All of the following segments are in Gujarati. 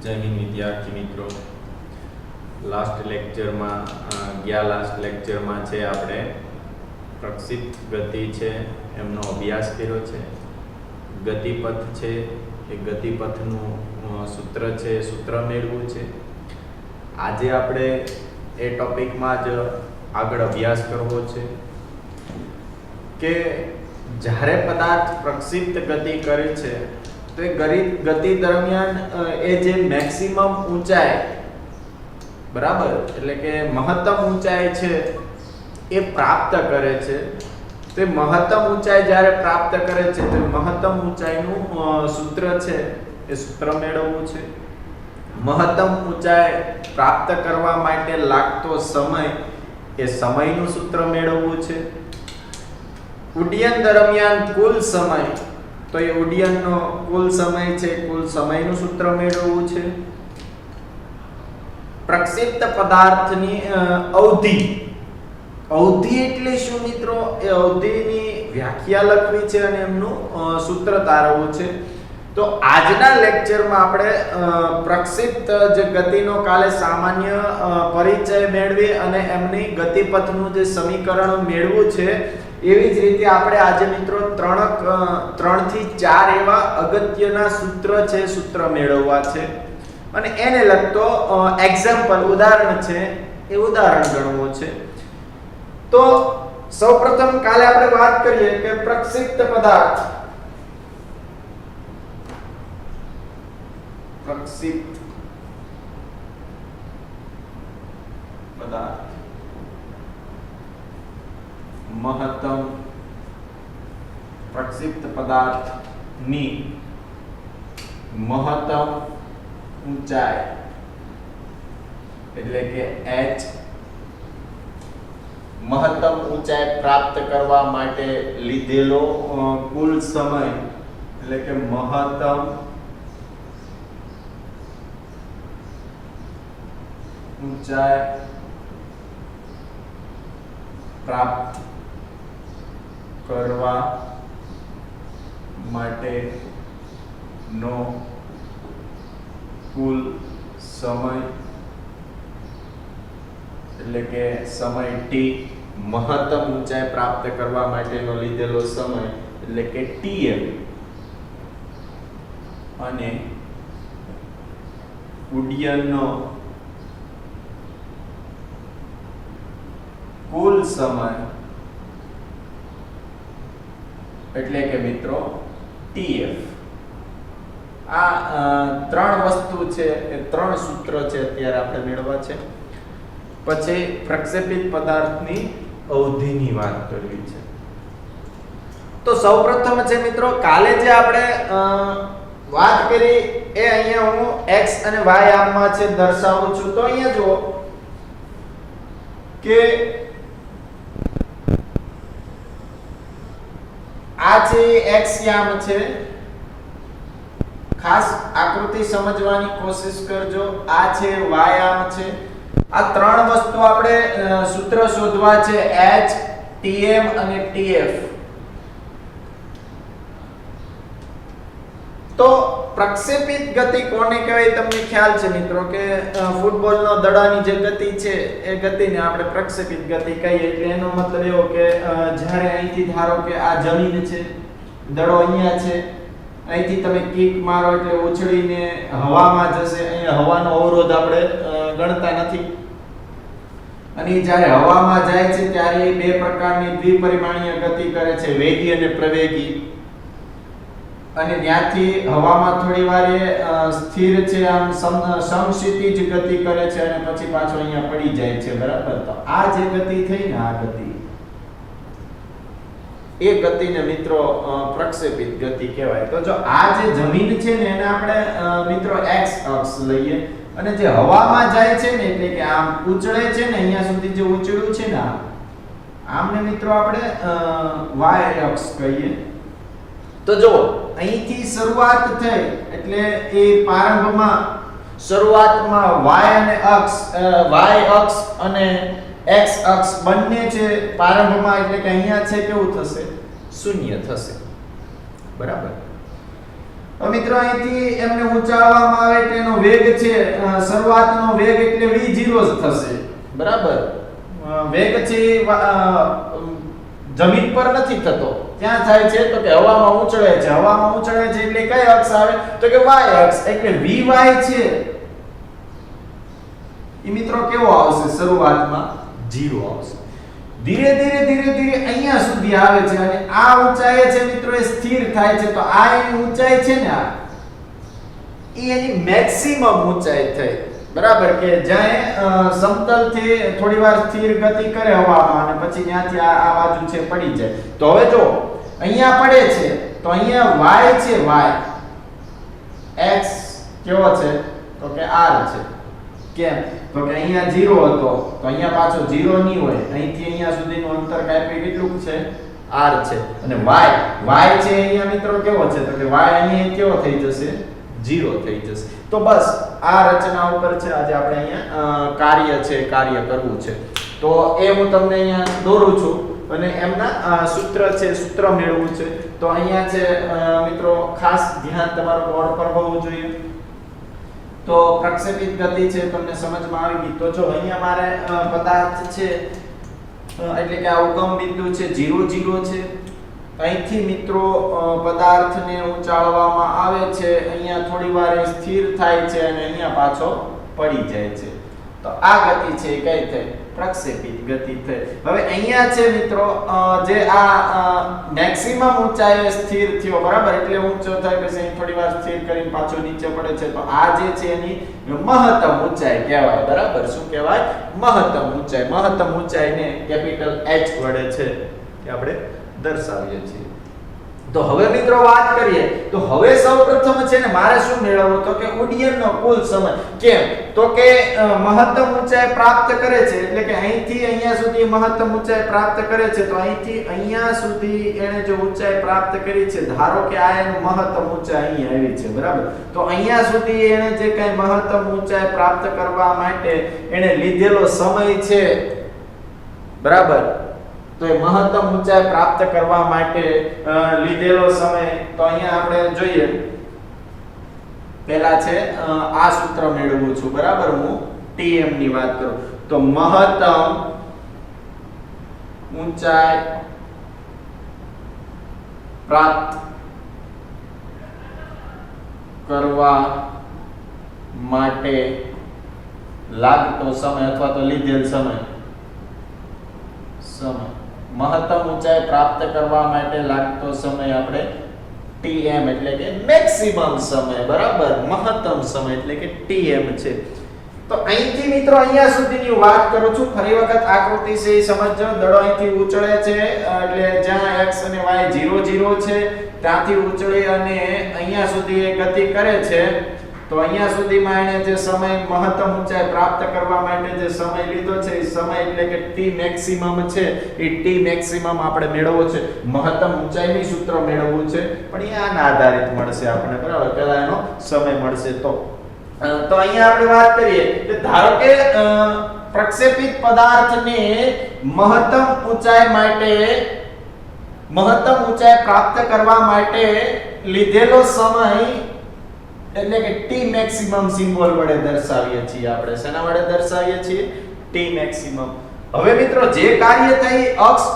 જય હિન્દ વિદ્યાર્થી મિત્રો, લાસ્ટ લેક્ચરમાં છે આપણે પ્રક્ષિપ્ત ગતિ છે એમનો અભ્યાસ કર્યો છે. ગતિપથ છે એ ગતિપથનું સૂત્ર છે, સૂત્ર મેળવ્યું છે. આજે આપણે એ ટોપિકમાં જ આગળ અભ્યાસ કરવો છે કે જ્યારે પદાર્થ પ્રક્ષિપ્ત ગતિ કરે છે તો એ ગતિ દરમિયાન એ જે મેક્સિમમ ઊંચાઈ, બરાબર, એટલે કે મહત્તમ ઊંચાઈ છે એ પ્રાપ્ત કરે છે. તો મહત્તમ ઊંચાઈ જ્યારે પ્રાપ્ત કરે છે તો મહત્તમ ઊંચાઈનું સૂત્ર છે એ સૂત્ર મેળવવું છે. મહત્તમ ઊંચાઈ પ્રાપ્ત કરવા માટે લાગતો સમય એ સમયનું સૂત્ર મેળવવું છે. ઉડ્ડયન દરમિયાન કુલ સમય, તો એ ઉડ્ડયનનો કુલ સમય છે, કુલ સમયનું સૂત્ર મેળવવું છે. પ્રક્ષિપ્ત પદાર્થની અવધિ, અવધિ એટલે શું મિત્રો? એ અવધિની વ્યાખ્યા લખવી છે અને એમનું સૂત્ર તારવવું છે. તો આજના લેક્ચરમાં આપણે પ્રક્ષિપ્ત જે ગતિનો કાલે સામાન્ય પરિચય મેળવી અને એમની ગતિપથનું જે સમીકરણ મેળવવું છે, એવી જ રીતે આપણે આજે મિત્રો 3 થી 4 એવા અગત્યના સૂત્ર છે, સૂત્ર મેળવવા છે અને એને લગતો એક્ઝામ્પલ, ઉદાહરણ છે એ ઉદાહરણ ગણવું છે. તો સૌપ્રથમ કાલે આપણે વાત કરીએ કે પ્રક્ષિપ્ત પદાર્થ, પ્રક્ષિપ્ત પદાર્થ મહત્તમ પ્રક્ષિપ્ત પદાર્થની મહત્તમ ઊંચાઈ એટલે કે h, મહત્તમ ઊંચાઈ પ્રાપ્ત કરવા માટે લીધેલો કુલ સમય એટલે કે મહત્તમ ઊંચાઈ પ્રાપ્ત કરવા માટેનો કુલ સમય એટલે કે સમય t, મહત્તમ ઊંચાઈ પ્રાપ્ત કરવા માટેનો લીધેલો સમય એટલે કે tm, અને ઉડ્ડયનનો કુલ સમય એટલે કે મિત્રો tf. આ ત્રણ વસ્તુ છે, એ ત્રણ સૂત્ર છે અત્યારે આપણે મેળવવા છે. પછી પ્રક્ષેપિત પદાર્થની અવધિની વાત કરવી છે. તો સૌપ્રથમ છે મિત્રો, કાલે જે આપણે વાત કરી એ અહીંયા હું x અને y આમમાં છે દર્શાવું છું. તો અહીંયા જુઓ કે આ છે x યામ છે. ખાસ આકૃતિ સમજવાની કોશિશ કરજો. આ છે y યામ છે. આ ત્રણ વસ્તુ આપણે સૂત્ર શોધવા છે, h, tm અને tf. તો પ્રક્ષેપિત ગતિ કોને કહેવાય તમને ખ્યાલ છે મિત્રો? કે ફૂટબોલનો દડાની જે ગતિ છે એ ગતિને આપણે પ્રક્ષેપિત ગતિ કહીએ. એટલે એનો મતલબ એવો કે જ્યારે અહીંથી ધારો કે આ જમીન છે, દડો અહીંયા છે, અહીંથી તમે કિક મારો એટલે ઉછળીને હવામાં જશે. અહીંયા હવાનો અવરોધ આપણે ગણતા નથી. અને જ્યારે હવામાં જાય છે ત્યારે બે પ્રકારની દ્વિપરિમાણીય ગતિ કરે છે, વેગી અને પ્રવેગી. અને ત્યાંથી હવામાં થોડી વાર એ સ્થિર છે, આમ સમક્ષિતિજ ગતિ કરે છે અને પછી પાછો અહીંયા પડી જાય છે, બરાબર. તો આ જે ગતિ થઈ ને, આ ગતિ, એ ગતિને મિત્રો પ્રક્ષેપિત ગતિ કહેવાય. તો જો આ જે જમીન છે ને એને આપણે મિત્રો x અક્ષ લઈએ, અને જે હવામાં જાય છે ને એટલે કે આમ ઉછળે છે ને, અહીંયા સુધી જે ઉછળ્યું છે ને આમને મિત્રો આપણે y અક્ષ કહીએ. તો જો અહીંથી શરૂઆત થઈ એટલે એ પ્રારંભમાં શરૂઆતમાં y અક્ષ અને x અક્ષ બંને છે પ્રારંભમાં, એટલે કે અહીંયા છે કેવું થશે? શૂન્ય થશે, બરાબર. હવે મિત્રો અહીંથી એમને ઊંચાડવામાં આવે એટલે એનો વેગ છે શરૂઆતનો વેગ એટલે v0 જ થશે બરાબર વેગ છે જમીન પર નથી થતો ક્યાં થાય છે તો કે હવામાં ઉછળે છે હવામાં ઉછળે છે એટલે કઈ અક્ષ આવે તો કે y અક્ષ એટલે vy છે એ મિત્રો કેવો આવશે શરૂઆતમાં 0 આવશે ધીરે ધીરે અહીંયા સુધી આવે છે અને આ ઊંચાઈ છે મિત્રો એ સ્થિર થાય છે તો આ એની ઊંચાઈ છે ને આ એની મેક્સિમમ ઊંચાઈ થઈ બરાબર કે જ્યાં સમતલ થી થોડીવાર સ્થિર ગતિ કરે હવામાં અને પછી ત્યાંથી આ બાજુ છે પડી જાય તો હવે જો અહીંયા પડે છે તો અહીંયા y છે y x કેવો છે તો કે r છે કેમ તો કે અહીંયા 0 હતો તો અહીંયા પાછો 0 નહીં હોય અહીંથી અહીંયા સુધીનું અંતર કાપી કેટલું છે r છે અને y છે અહીંયા મિત્રો કેવો છે તો કે y અહીંયા કેવો થઈ જશે 0 થઈ જશે તો બસ આ રચના ઉપર છે આજે આપણે અહીંયા કાર્ય કરવું છે તો એ હું તમને અહીંયા દોરું છું અને એમના સૂત્ર મેળવવું છે તો અહીંયા છે મિત્રો ખાસ ધ્યાન તમારું બોર્ડ પર હોવું જોઈએ તો પ્રક્ષેપિત ગતિ છે તમને સમજમાં આવી ગઈ તો જો અહીંયા મારે પદાર્થ છે એટલે કે આ ઉગમ બિંદુ છે 0 0 છે અહીંથી મિત્રો પદાર્થને ઊંચાડવામાં આવે છે અહીંયા થોડીવાર સ્થિર થાય છે અને અહીંયા પાછો પડી જાય છે તો આ ગતિ છે કઈ થઈ પ્રક્ષેપિત ગતિ થઈ હવે અહીંયા છે મિત્રો જે આ મેક્સિમમ ઊંચાઈએ સ્થિર થયો બરાબર એટલે ઊંચો થાય પછી અહીં થોડીવાર સ્થિર કરીને પાછો નીચે પડે છે તો આ જે છે એની મહત્તમ ઊંચાઈ કહેવાય બરાબર શું કહેવાય મહત્તમ ઊંચાઈને કેપિટલ H વડે છે કે આપણે દર્શાવીએ છીએ તો હવે મિત્રો વાત કરીએ તો હવે સૌપ્રથમ છે ને મારે શું મેળવવું તો કે ઉડ્ડયનનો કુલ સમય કેમ તો કે મહત્તમ ઊંચાઈ પ્રાપ્ત કરે છે એટલે કે અહીંથી અહીંયા સુધી મહત્તમ ઊંચાઈ પ્રાપ્ત કરે છે તો અહીંથી અહીંયા સુધી એને જો ઊંચાઈ પ્રાપ્ત કરી છે ધારો કે આ એનું મહત્તમ ઊંચાઈ અહીં આવી છે બરાબર તો અહીંયા સુધી એને જે કઈ મહત્તમ ઊંચાઈ પ્રાપ્ત કરવા માટે એને લીધેલો સમય છે બરાબર તો એ મહત્તમ ઊંચાઈ પ્રાપ્ત કરવા માટે લીધેલો સમય તો અહીંયા આપણે જોઈએ પહેલા છે આ સૂત્ર મેળવું છું બરાબર હું tm ની વાત કરું તો મહત્તમ ઊંચાઈ પ્રાપ્ત કરવા માટે લાગતો સમય અથવા તો લીધેલ સમય મહત્તમ ઊંચાઈ પ્રાપ્ત કરવા માટે લાગતો સમય આપણે tm એટલે કે મેક્સિમમ સમય બરાબર મહત્તમ સમય એટલે કે tm છે તો અહીંથી મિત્રો અહીંયા સુધીની વાત કરું છું ફરી વખત આકૃતિ છે સમજજો દડો અહીંથી ઉછળે છે એટલે જ્યાં x અને y 0 0 છે ત્યાંથી ઉછળી અને અહીંયા સુધી એ ગતિ કરે છે તો અહીંયા સુધીમાં એને જે સમય મહત્તમ ઊંચાઈ પ્રાપ્ત કરવા માટે જે સમય લીધો છે એ સમય એટલે કે t મેક્સિમમ છે એ t મેક્સિમમ આપણે મેળવવો છે મહત્તમ ઊંચાઈની સૂત્ર મેળવવું છે પણ એ આના આધારિત મળશે આપણે બરાબર પહેલા એનો સમય મળશે તો અહીંયા આપણે વાત કરીએ કે ધારો કે પ્રક્ષેપિત પદાર્થને મહત્તમ ઊંચાઈ પ્રાપ્ત કરવા માટે લીધેલો સમય એટલે કે t મેક્સિમમ સિમ્બોલ વડે દર્શાવીએ છીએ આપણે શેના વડે દર્શાવીએ છીએ t મેક્સિમમ હવે મિત્રો જે કાર્ય થાય અક્ષ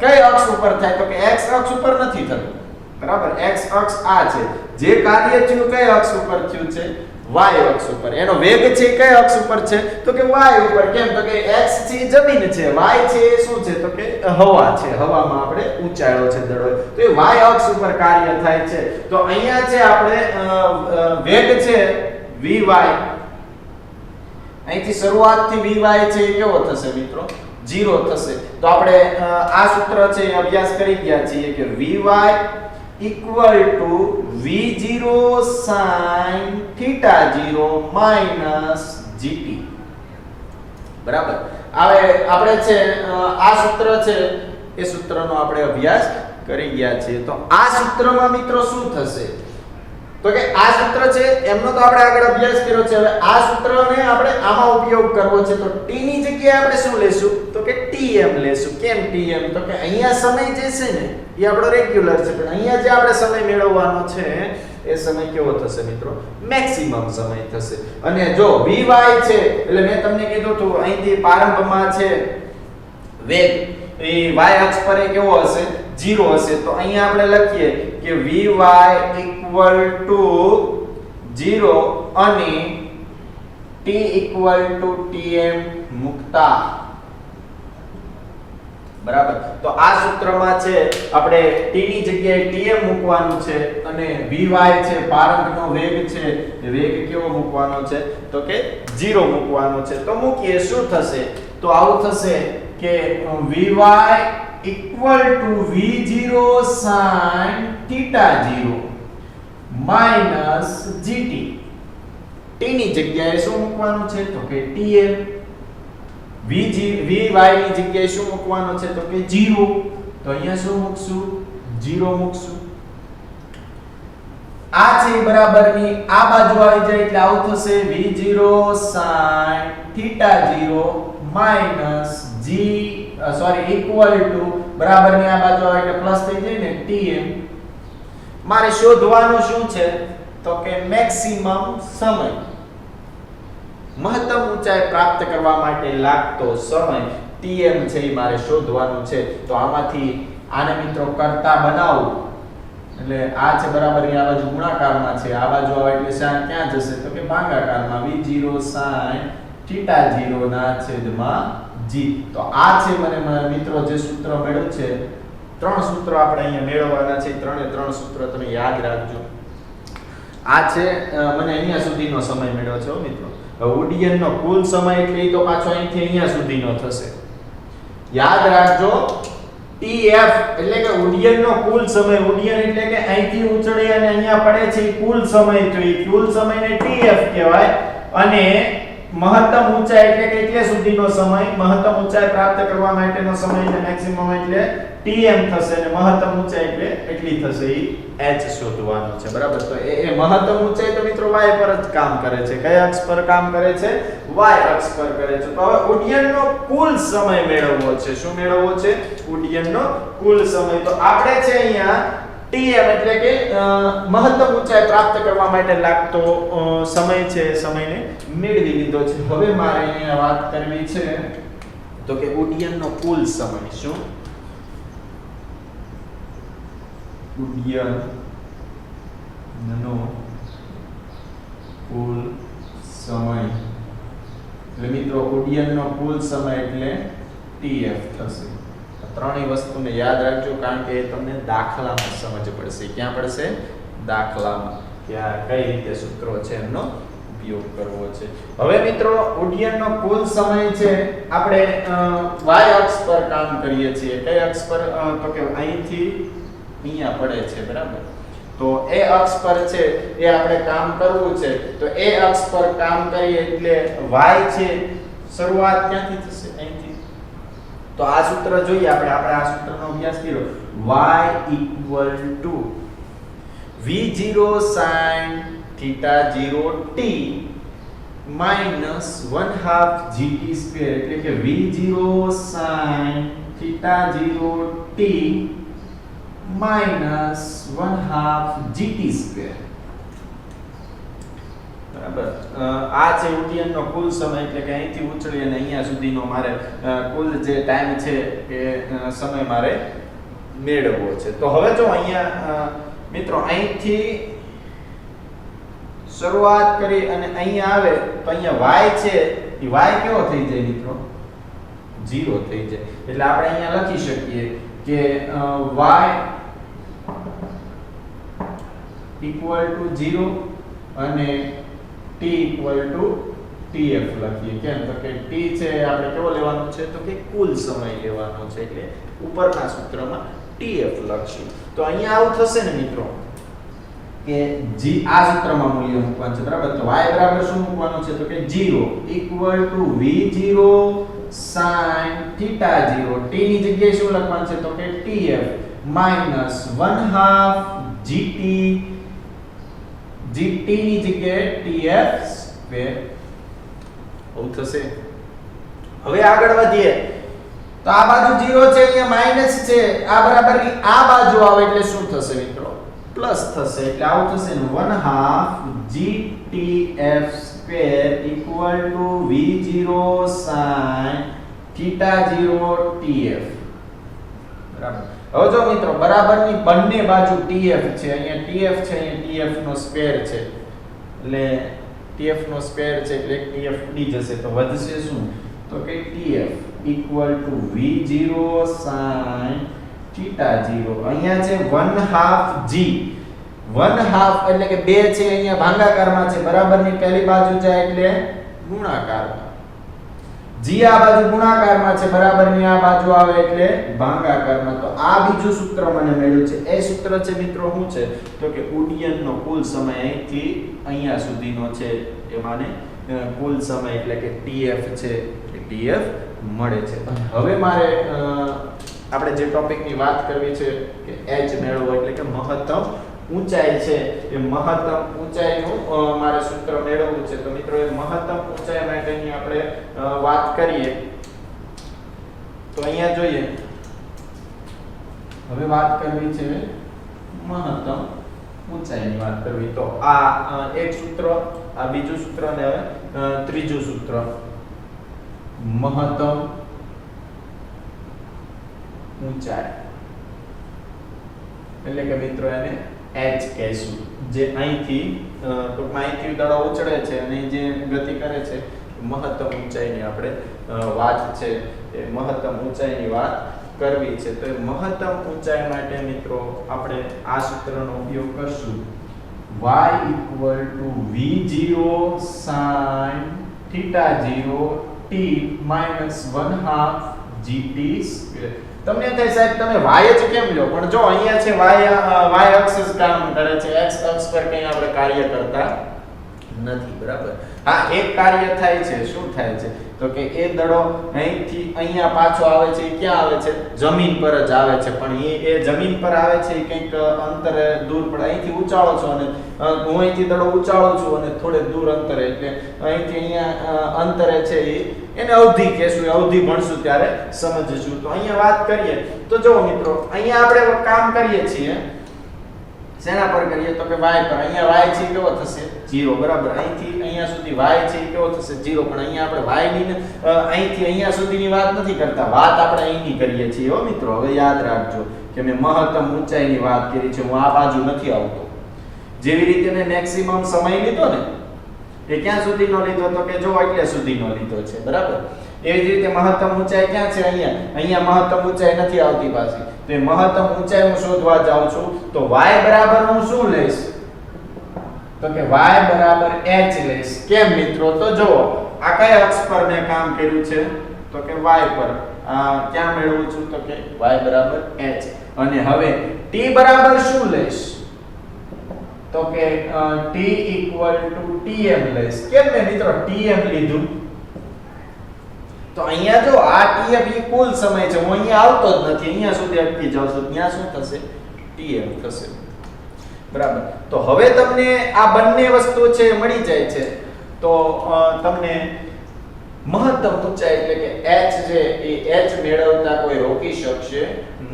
કઈ અક્ષ ઉપર થાય તો કે x અક્ષ ઉપર નથી થતું બરાબર x અક્ષ આ છે જે કાર્ય થયું કઈ અક્ષ ઉપર થયું છે y અક્ષ ઉપર એનો વેગ છે કઈ અક્ષ ઉપર છે તો કે y ઉપર કેમ તો કે x છે જમીન છે y છે શું છે તો કે હવા છે હવામાં આપણે ઊંચાયો છે દડો તો એ y અક્ષ ઉપર કાર્ય થાય છે તો અહીંયા છે આપણે વેગ છે vy અહીંથી શરૂઆતથી vy છે એ કેવો થશે મિત્રો 0 થશે તો આપણે આ સૂત્ર છે એ અભ્યાસ કરી ગયા છીએ કે vy equal to v0 sin theta 0 minus gt બરાબર હવે આપણે છે આ સૂત્ર છે એ સૂત્રનો આપણે અભ્યાસ કરી ગયા છીએ તો આ સૂત્રમાં મિત્રો શું થશે તો કે આ સૂત્ર છે એમનો તો આપણે આગળ અભ્યાસ કર્યો છે હવે આ સૂત્રને આપણે આમાં ઉપયોગ કરવો છે તો t ની જગ્યાએ આપણે શું લેશું તો કે tm લેશું કેમ tm તો કે અહીંયા સમય જે છે ને એ આપણો રેગ્યુલર છે પણ અહીંયા જે આપણે સમય મેળવવાનો છે એ સમય કેવો થશે મિત્રો? મેક્સિમમ સમય થશે. અને જો vy છે એટલે મેં તમને કીધું તો અહીંથી પ્રારંભમાં છે વેગ એ y અક્ષ પર એ કેવો હશે? 0 હશે. તો અહીંયા આપણે લખીએ કે vy = 0 અને t = tm મુકતા. બરાબર. તો આ સૂત્રમાં છે આપણે t ની જગ્યાએ tm મૂકવાનું છે અને vy છે પ્રારંભનો વેગ છે એ વેગ કેવો મૂકવાનો છે? તો કે 0 મૂકવાનો છે. તો મૂકીએ શું થશે? તો આવું થશે કે vy = v0 sin θ0 minus gt. t ની જગ્યાએ શું મૂકવાનું છે? તો કે tm. vy ની જગ્યાએ શું મૂકવાનું છે? તો કે 0. તો અહીંયા શું મૂકશું? 0 મૂકશું. આ છે બરાબરની આ બાજુ આવી જાય એટલે આવું થશે v0 sin θ0 minus બરાબરની આ બાજુ આવે એટલે પ્લસ થઈ જાય ને tm. મારે શોધવાનું શું છે? તો કે મેક્સિમમ સમય, મહત્તમ ઊંચાઈ પ્રાપ્ત કરવા માટે લાગતો સમય tm છે એ મારે શોધવાનું છે. તો આમાંથી આને મિત્રો કરતા બનાવું એટલે આ છે બરાબરની આ બાજુ ગુણાકારમાં છે, આ બાજુ આવે એટલે શા ક્યાં જશે? તો કે ભાગાકારમાં v0 sin θ0 ના છેદમાં g. તો આ છે મને મિત્રો જે સૂત્ર મળ્યું છે, 3 સૂત્રો આપણે અહીંયા મેળવવાના છે. 3 સૂત્ર તમે યાદ રાખજો. આ છે મને અહીંયા સુધીનો સમય મળ્યો છે મિત્રો. ઉડ્ડયનનો કુલ સમય એટલે તો પાછો અહીંથી અહીંયા સુધીનો થશે. યાદ રાખજો tf એટલે કે ઉડ્ડયનનો કુલ સમય. ઉડ્ડયન એટલે કે અહીંથી ઉછળી અને અહીંયા પડે છે એ કુલ સમય. તો એ કુલ સમયને tf કહેવાય. અને મહત્તમ ઊંચાઈ એટલે કે એટલે સુધીનો સમય, મહત્તમ ઊંચાઈ પ્રાપ્ત કરવા માટેનો સમય એટલે મેક્સિમમ એટલે tm થશે અને મહત્તમ ઊંચાઈ એટલે એટલી થશે એ h શોધવાનું છે. બરાબર. તો એ મહત્તમ ઊંચાઈ તો મિત્રો y પર જ કામ કરે છે. કયા અક્ષ પર કામ કરે છે? y અક્ષ પર કરે છે. તો હવે ઉડ્ડયનનો કુલ સમય મેળવવો છે. શું મેળવવો છે? ઉડ્ડયનનો કુલ સમય. તો આપણે છે અહીંયા tm એટલે કે મહત્તમ ઊંચાઈ પ્રાપ્ત કરવા માટે લાગતો સમય છે, સમયને મેળવી લીધો છે. હવે મારે અહીંયા વાત કરવી છે તો કે ઉડ્ડયનનો કુલ સમય. શું? ઉડ્ડયનનો કુલ સમય એટલે મિત્રો ઉડ્ડયનનો કુલ સમય એટલે tf થશે. ત્રણેય વસ્તુને યાદ રાખજો કારણ કે તમને દાખલામાં સમજ પડશે. ક્યાં પડશે? દાખલામાં કે આ કઈ રીતે સૂત્રો છે એમનો ઉપયોગ કરવો છે. હવે મિત્રો ઉડ્ડયનનો કુલ સમય છે આપણે y અક્ષ પર કામ કરીએ છીએ. કઈ અક્ષ પર? તો કે અહીંથી અહીંયા પડે છે. બરાબર. તો એ અક્ષ પર છે એ આપણે કામ કરવું છે. તો એ અક્ષ પર કામ કરીએ એટલે y છે શરૂઆત ક્યાંથી થશે? અહીંથી. તો આ સૂત્ર જોઈએ આપણે આ સૂત્રનો અભ્યાસ કર્યો. y = v0 sin θ0 t minus 1/2 gt2 એટલે કે v0 sin θ0 t minus 1/2 gt2. બરાબર. આ છે ઉડ્ડયનનો કુલ સમય એટલે કે અહીંથી ઉછળી અને અહીંયા સુધીનો મારે કુલ જે ટાઈમ છે એ સમય મારે મેળવવો છે. તો હવે જો અહીંયા મિત્રો અહીંથી શરૂઆત કરી અને અહીંયા આવે તો અહીંયા y છે એ y કેવો થઈ જાય મિત્રો? 0 થઈ જાય. એટલે આપણે અહીંયા લખી શકીએ કે y = 0 અને t = tf લખીએ. કેમ? તો કે t છે આપણે કેવો લેવાનો છે? તો કે કુલ સમય લેવાનો છે. એટલે ઉપરના સૂત્રમાં tf લખશું. તો અહીંયા આવું થશે ને મિત્રો કે g આ સૂત્રમાં મૂલ્ય મૂકવાનું છે. બરાબર. તો y બરાબર શું મૂકવાનું છે? તો કે 0 = v0 sin θ0 t ની જગ્યાએ શું લખવાનું છે? તો કે tf minus 1/2 gt ની જગ્યાએ tf2 આવું થશે. હવે આગળ વધીએ તો આ બાજુ 0 છે, અહીંયા માઈનસ છે, આ બરાબરની આ બાજુ આવે એટલે શું થશે મિત્રો? પ્લસ થશે એટલે આવું થશે ને 1/2 GTF square equal to V0 sin θ0 TF. બરાબર. હવે જો મિત્રો બરાબરની બંને બાજુ TF છે, અહીંયા TF છે, અહીંયા TF નો સ્ક્વેર છે, એટલે TF નો સ્ક્વેર છે એટલે એક TF ઉડી જશે તો વધશે શું? તો કે TF equal to V0 sin θ0. અહીંયા છે 1/2 G, 1/2 એટલે કે 2 છે અહીંયા ભાગાકારમાં છે, બરાબરની પહેલી બાજુ જાય એટલે ગુણાકારમાં. G આ બાજુ ગુણાકારમાં છે, બરાબરની આ બાજુ આવે એટલે ભાગાકારમાં. તો આ બીજું સૂત્ર મને મળ્યું છે. એ સૂત્ર છે મિત્રો શું છે? તો કે ઉડ્ડયનનો કુલ સમય અહીંથી અહીંયા સુધીનો છે, એમાંને કુલ સમય એટલે કે TF છે, એ TF મળે છે. હવે મારે આપણે જે ટોપિકની વાત કરવી છે કે h મેળવો એટલે કે મહત્તમ ઊંચાઈ છે, એ મહત્તમ ઊંચાઈનું મારે સૂત્ર મેળવવું છે. તો મિત્રો એ મહત્તમ ઊંચાઈ માટેની આપણે વાત કરીએ તો અહીંયા જોઈએ, હવે વાત કરવી છે મહત્તમ ઊંચાઈની વાત કરવી. તો આ એક સૂત્ર, આ બીજું સૂત્ર ને હવે ત્રીજું સૂત્ર. મહત્તમ ઊંચાઈ એટલે કે મિત્રો એને h કહેશું. જે અહીંથી ટૂંકમાં અહીંથી દડો ઉછળે છે અને જે ગતિ કરે છે, મહત્તમ ઊંચાઈની આપણે વાત છે, એ મહત્તમ ઊંચાઈની વાત કરવી છે. તો એ મહત્તમ ઊંચાઈ માટે મિત્રો આપણે આ સૂત્રનો ઉપયોગ કરશું. y equal to v0 sin θ0 t minus 1/2 gt square. તમને થાય સાહેબ તમે y જ કેમ લ્યો? પણ જો અહીંયા છે y અક્ષ જ કામ કરે છે, x અક્ષ પર કંઈ આપણે કાર્ય કરતા નથી. બરાબર. હા, એક કાર્ય થાય છે. શું થાય છે? તો કે એ દડો અહીંથી અહીંયા પાછો આવે છે. એ ક્યાં આવે છે? જમીન પર જ આવે છે. પણ એ જમીન પર આવે છે એ કંઈક અંતરે દૂર પડે. અહીંથી ઉચાળો છો અને હું અહીંથી દડો ઉચાળું છું અને થોડે દૂર અંતરે, એટલે અહીંથી અહીંયા અંતરે છે એને અવધિ કહેશું. અવધિ ભણશું ત્યારે સમજીશું. તો અહીંયા વાત કરીએ તો જો મિત્રો અહીંયા આપણે કામ કરીએ છીએ શેના પર કરીએ? તો કે y પર. અહીંયા y છે કેવો થશે? 0. બરાબર. અહીંથી અહીંયા સુધી y છે કેવો થશે? 0. પણ અહીંયા આપણે y ની અહીંથી અહીંયા સુધીની વાત નથી કરતા, વાત આપણે અહીંની કરીએ છીએ હો મિત્રો. હવે યાદ રાખજો કે મેં મહત્તમ ઊંચાઈની વાત કરી છે, હું આ બાજુ નથી આવતો. જેવી રીતે મેં મેક્સિમમ સમય લીધો ને, એ ક્યાં સુધીનો લીધો? તો કે જો એટલે સુધીનો લીધો છે. બરાબર. એવી જ રીતે મહત્તમ ઊંચાઈ ક્યાં છે? અહીંયા મહત્તમ ઊંચાઈ નથી આવતી પાછી. તો એ મહત્તમ ઊંચાઈ હું શોધવા જાઉં છું તો y બરાબર હું શું લઈશ? તો કે y બરાબર h લઈશ. કેમ મિત્રો? તો જો આ કયા અક્ષ પર મેં કામ કર્યું છે? તો કે y પર. ક્યાં મેળવું છું? તો કે y બરાબર h. અને હવે t બરાબર શું લઈશ? તો કે t equal to tm લઈશ. કેમ મેં મિત્રો tm લીધું? તો અહીંયા જો આ tf એ કુલ સમય છે, હું અહીંયા આવતો જ નથી, અહીંયા સુધી અટકી જાઉં છું, ત્યાં શું થશે? tm થશે. બરાબર. તો હવે તમને આ બંને વસ્તુ છે મળી જાય છે તો તમને મહત્તમ ઊંચાઈ એટલે કે h છે એ h મેળવતા કોઈ રોકી શકશે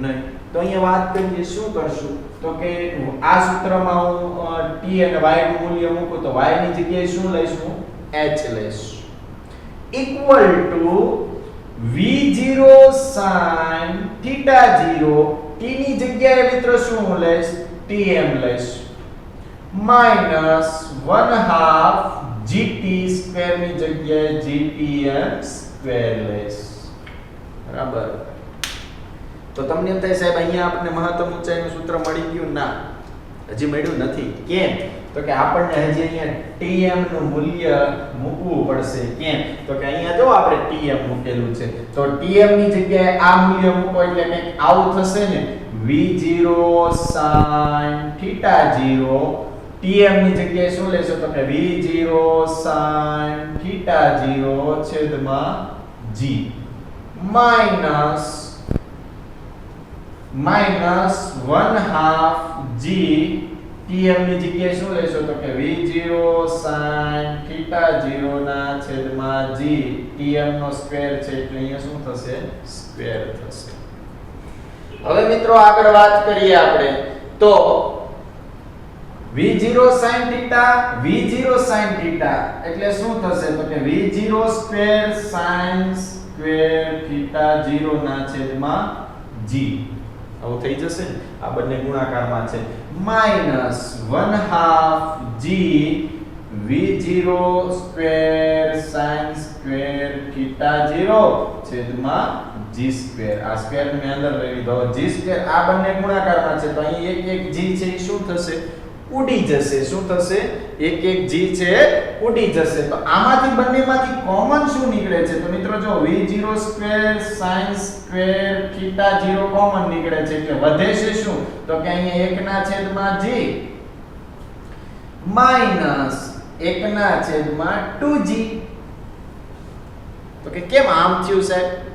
નહીં. તો અહીંયા વાત કરીએ શું કરશું? તો કે આ સૂત્રમાં હું t અને y નું મૂલ્ય મૂકું તો y ની જગ્યાએ શું લઈશું? h લઈશ. equal to v0 sin θ0 t ની જગ્યાએ મિત્રો શું લઈશ? tm લઈશ. minus 1/2 gt સ્ક્વેર ની જગ્યાએ gtm સ્ક્વેર લઈશ. બરાબર. તો તમને એમ થાય સાહેબ અહીંયા આપણને મહત્તમ ઊંચાઈનું સૂત્ર મળી ગયું? ના, હજી મળ્યું નથી. કેમ? તો કે આપણને હજી અહીંયા tm નું મૂલ્ય મૂકવું પડશે. કેમ? તો કે અહીંયા જો આપણે tm મૂકેલું છે તો tm ની જગ્યાએ આ મૂલ્ય મૂકો એટલે કંઈક આવું થશે ને, v0 sin θ0 tm ની જગ્યાએ શું લેશો? તો કે v0 sin θ0 છેદમાં g minus 1/2 g tm ની જગ્યાએ શું લેશો? તો કે v0 sin θ0 ના છેદમાં g. tm નો સ્ક્વેર છે એટલે અહીંયા શું થશે? સ્ક્વેર થશે. હવે મિત્રો આગળ વાત કરીએ આપણે તો v0 sin θ v0 sin θ એટલે શું થશે તો કે v0 સ્ક્વેર sin સ્ક્વેર θ 0 ના છેદમાં g આવું થઈ જશે ને આ બંને ગુણાકારમાં છે minus 1/2 g v0 square sin square θ 0 છેદમાં g સ્ક્વેર આ સ્ક્વેર ને અંદર લઈ લીધો g સ્ક્વેર આ બંને ગુણાકારમાં છે તો અહીં એક g છે એ શું થશે ઉડી જશે શું થશે એક g છે ઉડી જશે તો આમાંથી બંનેમાંથી કોમન શું નીકળે છે તો મિત્રો જો v0 square sin square θ 0 common નીકળે છે એટલે વધે છે શું તો કે અહીંયા 1 ના છેદમાં g માઈનસ 1 ના છેદમાં 2g તો કે કેમ આમ થયું સાહેબ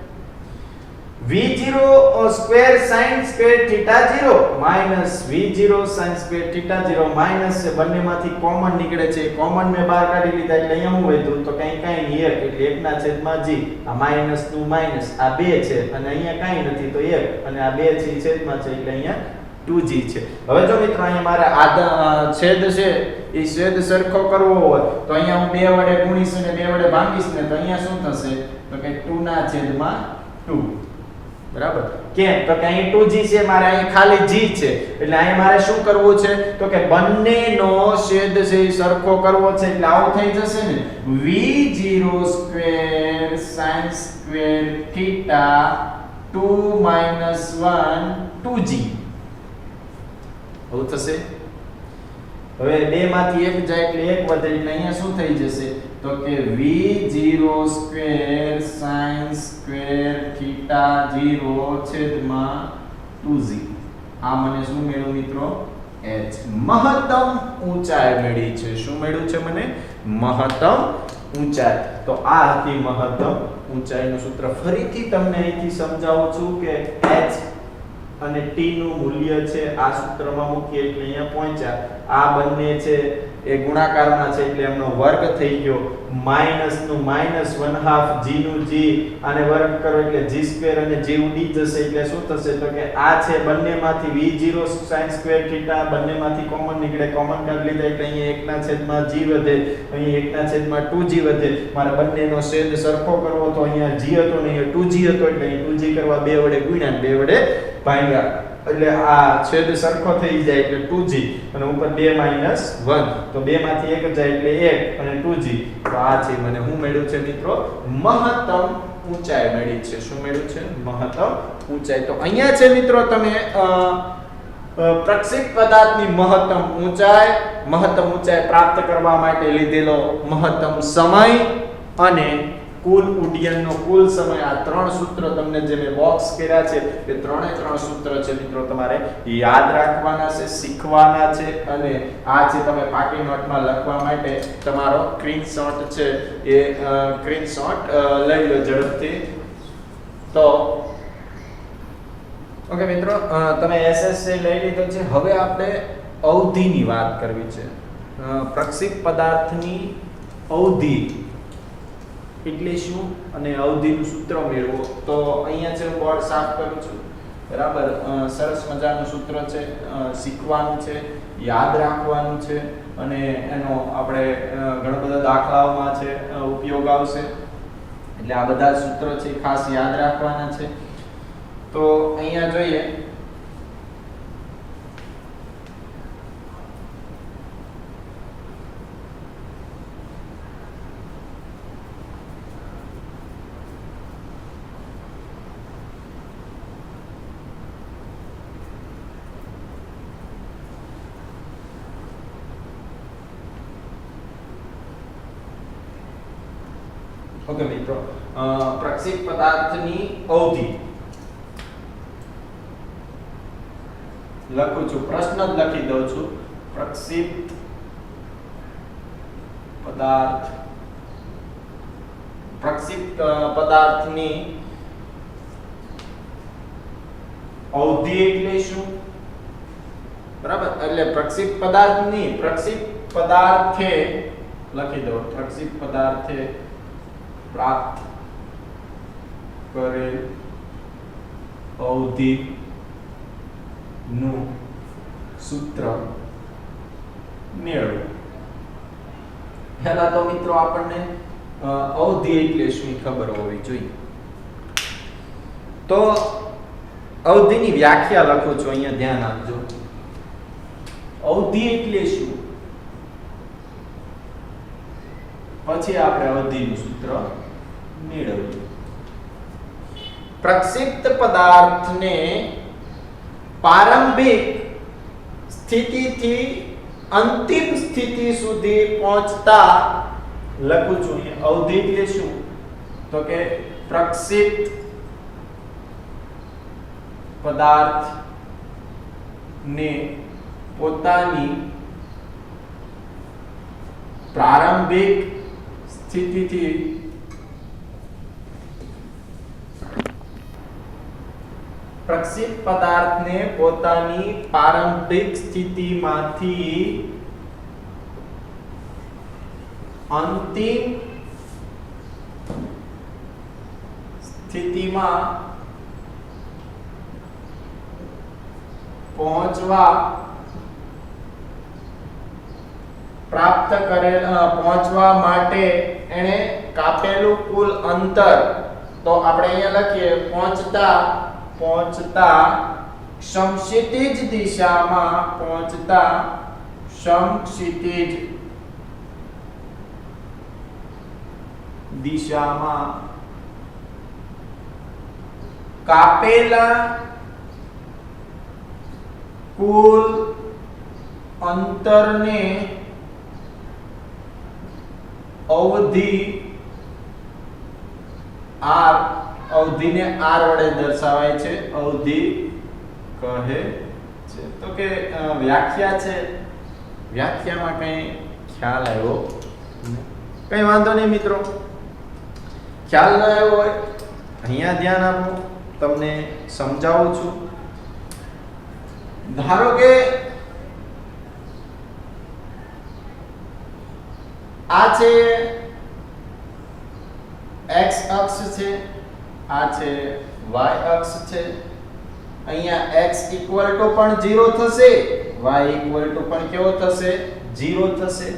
v0 square sin square θ 0 minus v0 sin square θ 0 minus છે બંનેમાંથી કોમન નીકળે છે કોમન મે બહાર કાઢી લીધા એટલે અહીંયા શું વધ્યું તો કઈ નહીં 1 એટલે 1 ના છેદમાં g આ માઈનસ નું માઈનસ આ 2 છે અને અહીંયા કાઈ નથી તો 1 અને આ 2 છે છેદમાં છે એટલે અહીંયા 2g છે હવે જો મિત્રો અહીંયા મારે આ છેદ છે એ છેદ સરખો કરવો હોય તો અહીંયા હું 2 વડે ગુણીશ અને 2 વડે ભાંગીશ ને તો અહીંયા શું થશે તો કે 2 ના છેદમાં 2 બરાબર કેમ તો કે અહીં 2g છે મારે અહીં ખાલી g છે એટલે અહીં મારે શું કરવું છે તો કે બંનેનો છેદ છે એ સરખો કરવો છે એટલે આવું થઈ જશે ને v0 square sin square θ 2 - 1 2g આવું થશે હવે 2 માંથી 1 જાય એટલે 1 વધે એટલે અહીંયા શું થઈ જશે તો કે v0 સ્ક્વેર sin સ્ક્વેર θ 0 છેદમાં 2g આ મને શું મળ્યું મિત્રો h મહત્તમ ઊંચાઈ મળી છે શું મળ્યું છે મને મહત્તમ ઊંચાઈ તો આ હતી મહત્તમ ઊંચાઈનું સૂત્ર ફરીથી તમને અહીંથી સમજાવું છું કે h અને t નું મૂલ્ય છે આ સૂત્રમાં મૂકીએ એટલે અહીંયા પહોંચ્યા આ બંને છે એ ગુણાકારમાં છે એટલે એમનો વર્ગ થઈ ગયો માઈનસ નું માઈનસ 1/2 g નું g આને વર્ગ કરો એટલે g સ્ક્વેર અને g ઉડી જશે એટલે શું થશે તો કે આ છે બંનેમાંથી v0 sin સ્ક્વેર θ બંનેમાંથી કોમન નીકળે કોમન કાઢી લીધા એટલે અહીંયા 1 ના છેદમાં g વધે અહીં 1 ના છેદમાં 2g વધે મારે બંનેનો છેદ સરખો કરવો તો અહીંયા g હતો ને અહીંયા 2g હતો એટલે અહીં 2g કરવા 2 વડે ગુણ્યા 2 વડે ભાગ્યા એટલે આ છેદ સરખો થઈ જાય એટલે 2g અને ઉપર 2 - 1 તો 2 માંથી 1 જાય એટલે 1 અને 2g તો આ છે મને શું મળ્યું છે મિત્રો મહત્તમ ઊંચાઈ મળી છે શું મળ્યું છે મહત્તમ ઊંચાઈ તો અહીંયા છે મિત્રો તમે પ્રક્ષેપ પદાર્થની મહત્તમ ઊંચાઈ પ્રાપ્ત કરવા માટે લીધેલો મહત્તમ સમય અને કુલ ઉડ્ડયનનો કુલ સમય આ ત્રણ સૂત્ર તમને જે મેં બોક્સ કર્યા છે એ ત્રણે ત્રણ સૂત્ર છે મિત્રો તમારે યાદ રાખવાના છે શીખવાના છે અને આ જે તમે પાકી નોટમાં લખવા માટે તમારો સ્ક્રીનશોટ છે એ સ્ક્રીનશોટ લઈ લો ઝડપથી તો ઓકે મિત્રો તમે એસએસસી લઈ લીધો છે હવે આપણે અવધિની વાત કરવી છે પ્રક્ષેપ પદાર્થની અવધિ એટલે શું અને અવધિનું સૂત્ર મેળવો તો અહીંયા છે હું બોર્ડ સાફ કરું છું બરાબર સરસ મજાનું સૂત્ર છે શીખવાનું છે યાદ રાખવાનું છે અને એનો આપણે ઘણા બધા દાખલાઓમાં છે ઉપયોગ આવશે એટલે આ બધા સૂત્રો છે ખાસ યાદ રાખવાના છે તો અહીંયા જોઈએ ઓકે મિત્રો પ્રક્ષેપ પદાર્થની અવધિ લખું છું પ્રશ્ન જ લખી દઉં છું પ્રક્ષેપ પદાર્થની અવધિ એટલે શું બરાબર એટલે પ્રક્ષેપ પદાર્થે લખી દો પ્રક્ષેપ પદાર્થે પ્રાપ્ત કરેલ અવધિ નું સૂત્ર મેળવો. પહેલા તો મિત્રો આપણને અવધિ એટલે શું ખબર હોવી જોઈએ. તો અવધિની વ્યાખ્યા લખું છું, અહીંયા ધ્યાન આપજો. અવધિ એટલે શું, પછી આપણે અવધિનું સૂત્ર મેળવીએ. પ્રક્ષિપ્ત પદાર્થને પ્રારંભિક સ્થિતિથી અંતિમ સ્થિતિ સુધી પહોંચતા, લખું છું અહીંયા અવધિ એટલે શું, તો કે પ્રક્ષિપ્ત પદાર્થ ને પોતાની પ્રારંભિક સ્થિતિથી પ્રક્ષિપ્ત પદાર્થને પોતાની પ્રારંભિક સ્થિતિમાંથી અંતિમ સ્થિતિમાં પહોંચવા પહોંચવા માટે એને કાપેલું કુલ અંતર, તો આપણે અહીંયા લખીએ પહોંચતા સમક્ષિતિજ દિશામાં, પહોંચતા સમક્ષિતિજ દિશામાં કાપેલા કુલ અંતરને અવધિ r, અવધિને r વડે દર્શાવાય છે, અવધિ કહે છે. તો કે વ્યાખ્યા છે, વ્યાખ્યામાં કઈ ખ્યાલ આવ્યો? કઈ વાંધો નહીં મિત્રો, ખ્યાલ ન આવ્યો હોય અહીંયા ધ્યાન આપો, તમને સમજાવું છું. ધારો કે આ છે x અક્ષ છે, આ છે y અક્ષ છે. અહીંયા x ઇક્વલ ટુ પણ 0 થશે, y ઇક્વલ ટુ પણ કેવો થશે? 0 થશે.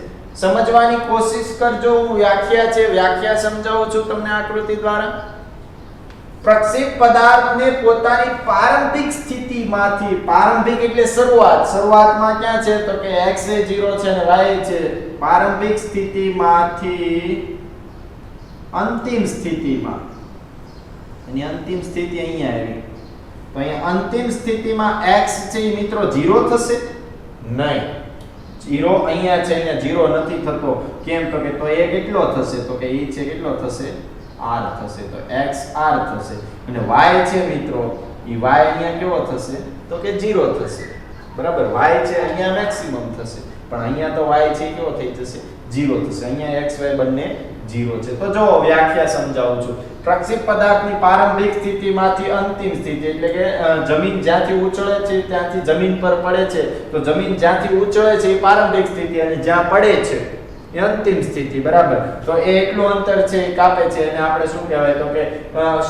સમજવાની કોશિશ કરજો. હું વ્યાખ્યા છે, વ્યાખ્યા સમજાવું છું તમને આકૃતિ દ્વારા. પ્રક્ષિપ્ત પદાર્થને પોતાની પ્રારંભિક સ્થિતિમાંથી, પ્રારંભિક એટલે શરૂઆત, શરૂઆતમાં ક્યાં છે તો કે x એ 0 છે અને y છે, પ્રારંભિક સ્થિતિમાંથી અંતિમ સ્થિતિમાં, અને અંતિમ સ્થિતિ અહીંયા આવી, તો અહીંયા અંતિમ સ્થિતિમાં x છે એ મિત્રો 0 થશે નહીં. 0 અહીંયા છે, અહીંયા 0 નથી થતો. કેમ તો કે તો એ કેટલો થશે તો કે એ છે કેટલો થશે? r થશે. તો x r થશે. અને y છે મિત્રો, એ y અહીંયા કેવો થશે તો કે 0 થશે. બરાબર, y છે અહીંયા મેક્સિમમ થશે, પણ અહીંયા તો y છે કેવો થઈ જશે? 0 થશે. અહીંયા x y બંને 0 છે. તો જો વ્યાખ્યા સમજાવું છું. પ્રક્ષિપ્ત પદાર્થની પ્રારંભિક સ્થિતિમાંથી અંતિમ સ્થિતિ, એટલે કે જમીન જ્યાંથી ઉછળે છે ત્યાંથી જમીન પર પડે છે, તો જમીન જ્યાંથી ઉછળે છે એ પ્રારંભિક સ્થિતિ, અને જ્યાં પડે છે એ અંતિમ સ્થિતિ. બરાબર, તો એ એટલું અંતર છે એ કાપે છે, અને આપણે શું કહેવાય તો કે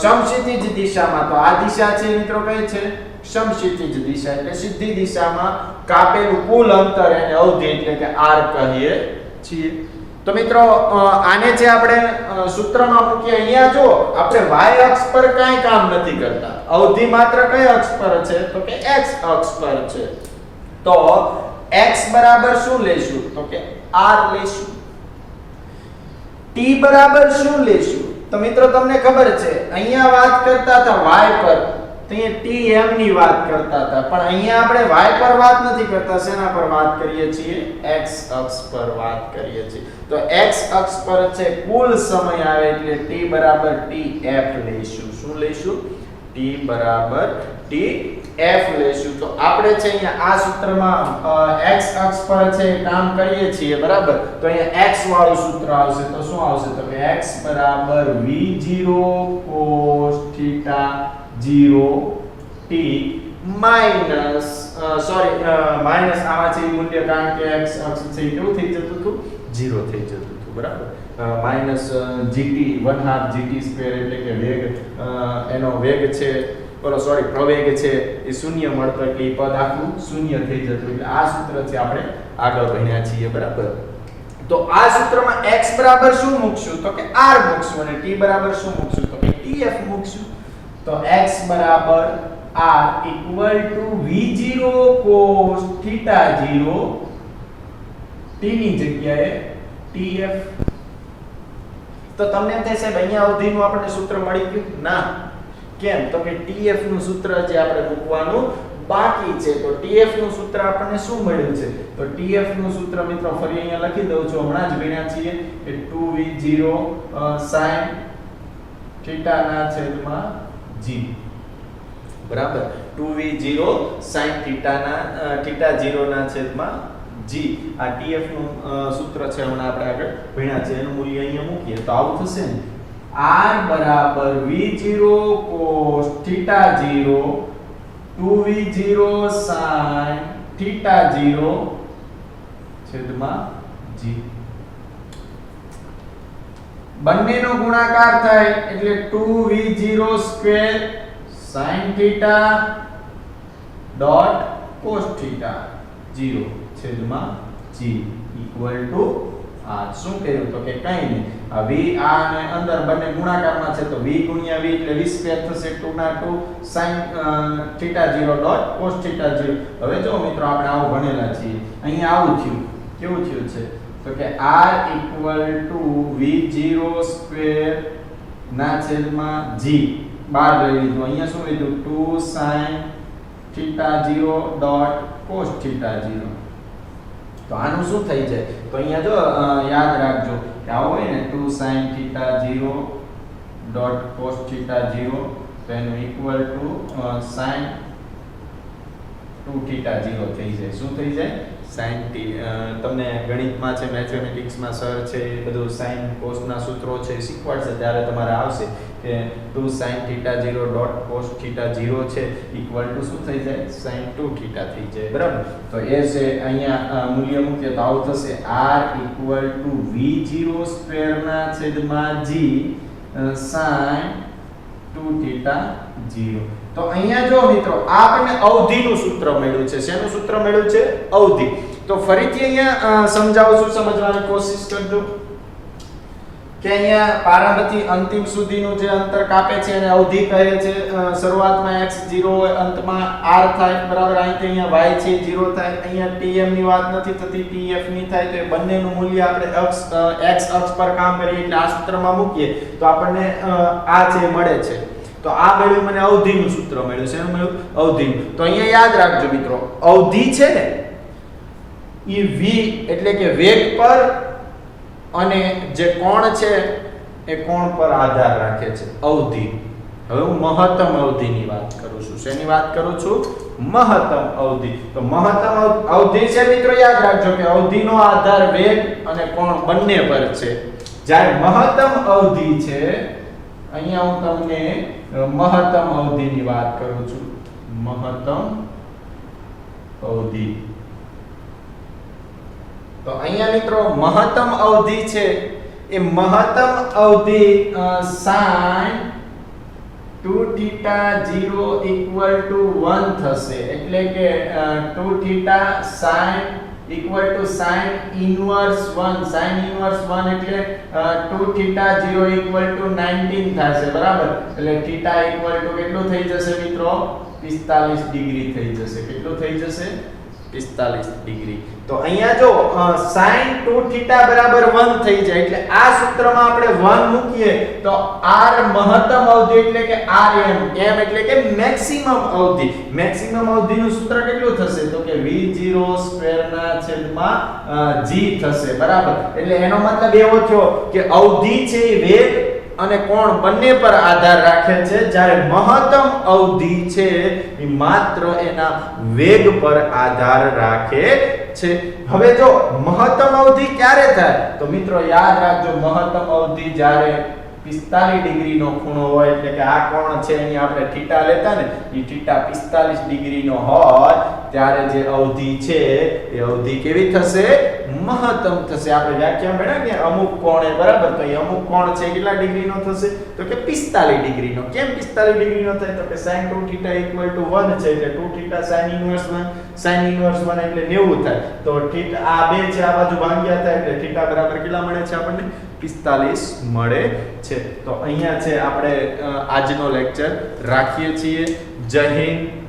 સમક્ષિતિજ દિશામાં. તો આ દિશા છે મિત્રો કઈ છે? સમક્ષિતિજ દિશા, એટલે સીધી દિશામાં કાપેલું કુલ અંતર એને અવધિ એટલે કે r કહીએ છીએ. તો મિત્રો આને છે આપણે સૂત્રમાં મૂકીએ. અહીંયા જો આપણે y અક્ષ પર કાંઈ કામ નથી કરતા, અવધિ માત્ર કઈ અક્ષ પર છે તો કે x અક્ષ પર છે. તો x બરાબર શું લેશું તો કે r લેશું. t બરાબર શું લેશું તો મિત્રો તમને ખબર છે, અહીંયા વાત કરતા હતા y પર, તો અહીંયા tm ની વાત કરતા હતા, પણ અહીંયા આપણે y પર વાત નથી કરતા. શેના પર વાત કરીએ છીએ? x અક્ષ પર વાત કરીએ છીએ. તો x અક્ષ પર છે કુલ સમય આવે એટલે t બરાબર tf લેશું. શું લેશું? t બરાબર tf લેશું. તો આપણે છે અહીંયા આ સૂત્રમાં x અક્ષ પર છે કામ કરીએ છીએ. બરાબર, તો અહીંયા x વાળું સૂત્ર આવશે. તો શું આવશે તો કે x બરાબર v0 cos θ 0 t minus minus આમાં છે મૂલ્ય, કારણ કે x અક્ષ છે કેવું થઈ જતું હતું? 0 થઈ જતું હતું. બરાબર, માઈનસ gt 1/2 gt સ્ક્વેર, એટલે કે વેગ, એનો વેગ છે પ્રવેગ છે એ શૂન્ય મળતો એટલે એ પદ આખું શૂન્ય થઈ જતું. એટલે આ સૂત્ર છે આપણે આગળ ભણ્યા છીએ. બરાબર. તો આ સૂત્રમાં x બરાબર શું મૂકશું? તો કે r મૂકશું. અને t બરાબર શું મૂકશું? તો કે tf મૂકશું. તો x બરાબર r equal to v0 cos theta 0 t ની જગ્યાએ tf. તો તમને એમ થાય સાહેબ અહીંયા અવધિનું આપણને સૂત્ર મળી ગયું? ના. કેમ? તો કે tf નું સૂત્ર જે આપણે મૂકવાનું બાકી છે. તો tf નું સૂત્ર આપણને શું મળ્યું છે? તો tf નું સૂત્ર મિત્રો ફરી અહીંયા લખી દઉં છું, હમણાં જ ભણ્યા છીએ કે 2v0 sin theta ના છેદમાં g. બરાબર. 2v0 sin theta 0 ના છેદમાં g. આ tf નું સૂત્ર છે, હમણાં આપણે આગળ ભણ્યા છે. એનું મૂલ્ય અહીંયા મૂકીએ તો આવું થશે ને, r બરાબર v0 cos theta 0 2v0 sin theta 0 છેદમાં g. બંનેનો ગુણાકાર થાય એટલે 2v0 square sin theta dot cos theta 0 છેદમાં g equal to આ શું કર્યું? તો કે કઈ નહીં, આ v આ ને અંદર બંને ગુણાકારમાં છે તો v ગુણ્યા v એટલે v સ્ક્વેર થશે 2 ના 2 sin theta 0 dot cos theta 0. હવે જો મિત્રો આપણે આવું ભણેલા છીએ, અહીંયા આવું થયું. કેવું થયું છે? તો કે r equal to v0 square ના છેદમાં g બાર લઈ લીધું. અહીંયા શું લીધું? 2 sin theta 0 dot cos theta 0. તો આનું શું થઈ જાય? તો અહીંયા જો યાદ રાખજો કે આવું હોય ને 2 sin theta 0 dot cos theta 0 તો એનું ઇક્વલ ટુ sin 2 theta 0 થઈ જાય. શું થઈ જાય? sin તમને ગણિતમાં છે, મેથેમેટિક્સમાં સર છે એ બધું sin cos ના સૂત્રો છે શીખવાડશે ત્યારે તમારે આવશે કે 2 sin theta 0 dot cos theta 0 છે ઇક્વલ ટુ શું થઈ જાય? sin 2 theta થઈ જાય. બરાબર. તો એ છે અહીંયા મૂલ્ય મૂકીએ તો આવું થશે r equal to v0 square ના છેદમાં g sin 2 theta 0. તો અહીંયા જો મિત્રો આપણને અવધિનું સૂત્ર મળ્યું છે. શેનું સૂત્ર મળ્યું છે? અવધિ. તો ફરીથી અહીંયા સમજાવું છું, સમજવાની કોશિશ કરજો કે અહીંયા પ્રારંભથી અંતિમ સુધીનું જે અંતર કાપે છે એને અવધિ કહે છે. શરૂઆતમાં x 0 હોય, અંતમાં r થાય. બરાબર. અહીંયા y છે 0 થાય. અહીંયા tm ની વાત નથી થતી, tf ની થાય. તો એ બંનેનું મૂલ્ય આપણે x અક્ષ પર કામ કરીએ એટલે આ સૂત્રમાં મૂકીએ તો આપણને આ જે મળે છે. તો આ મળ્યું મને અવધિનું સૂત્ર મળ્યું. શેનું મળ્યું? અવધિનું. તો અહીંયા યાદ રાખજો મિત્રો, અવધિ છે ને એ v એટલે કે વેગ પર અને જે કોણ છે એ કોણ પર આધાર રાખે છે. અવધિ. હવે હું મહત્તમ અવધિની વાત કરું છું. શેની વાત કરું છું? મહત્તમ અવધિ. તો મહત્તમ અવધિ છે મિત્રો, યાદ રાખજો કે અવધિનો આધાર વેગ અને કોણ બંને પર છે. જ્યારે મહત્તમ અવધિ છે, અહીંયા હું તમને મહત્તમ અવધિની વાત કરું છું. મહત્તમ અવધિ. તો અહીંયા મિત્રો મહત્તમ અવધિ છે એ મહત્તમ અવધિ sin 2 theta 0 equal to 1 થશે. એટલે કે 2 theta sin equal to sin inverse 1. sin inverse 1 એટલે 2 theta 0 equal to 19 થશે. બરાબર. એટલે theta equal to કેટલું થઈ જશે મિત્રો? 45 ડિગ્રી થઈ જશે. કેટલું થઈ જશે? 45 ડિગ્રી. તો અહીંયા જો sin 2 theta બરાબર 1 થઈ જાય એટલે આ સૂત્રમાં આપણે 1 મૂકીએ તો r મહત્તમ અવધિ એટલે કે rm. m એટલે કે મેક્સિમમ અવધિ. મેક્સિમમ અવધિનું સૂત્ર કેટલું થશે? તો કે v0 સ્ક્વેર ના છેદમાં g થશે. બરાબર. એટલે એનો મતલબ એવો થયો કે અવધિ છે એ વેગ અને કોણ બંને પર આધાર રાખે છે, જ્યારે મહત્તમ અવધિ છે એ માત્ર એના વેગ પર આધાર રાખે છે. હવે જો મહત્તમ અવધિ ક્યારે થાય? તો મિત્રો યાદ રાખજો, મહત્તમ અવધિ જ્યારે 45 ડિગ્રીનો ખૂણો હોય, એટલે કે આ કોણ છે અહીંયા આપણે થીટા લેતા ને, એ થીટા 45 ડિગ્રીનો હોય ત્યારે જે અવધિ છે એ અવધિ કેવી થશે? મહત્તમ થશે. આપણે વ્યાખ્યા ભણ્યા કે અમુક કોણ એ બરાબર, તો એ અમુક કોણ છે કેટલા ડિગ્રીનો થશે? તો કે 45 ડિગ્રીનો. કેમ 45 ડિગ્રીનો થાય? તો કે sin 2θ = 1 છે એટલે 2θ sin inverse 1, sin inverse 1 એટલે 90 થાય. તો θ આ બે છે આ બાજુ ભાગ્યા થાય એટલે θ બરાબર કેટલા મળે છે આપણને? 45 મળે છે. તો અહીંયા છે આપણે આજનો લેક્ચર રાખીએ છીએ. જય હિન્દ.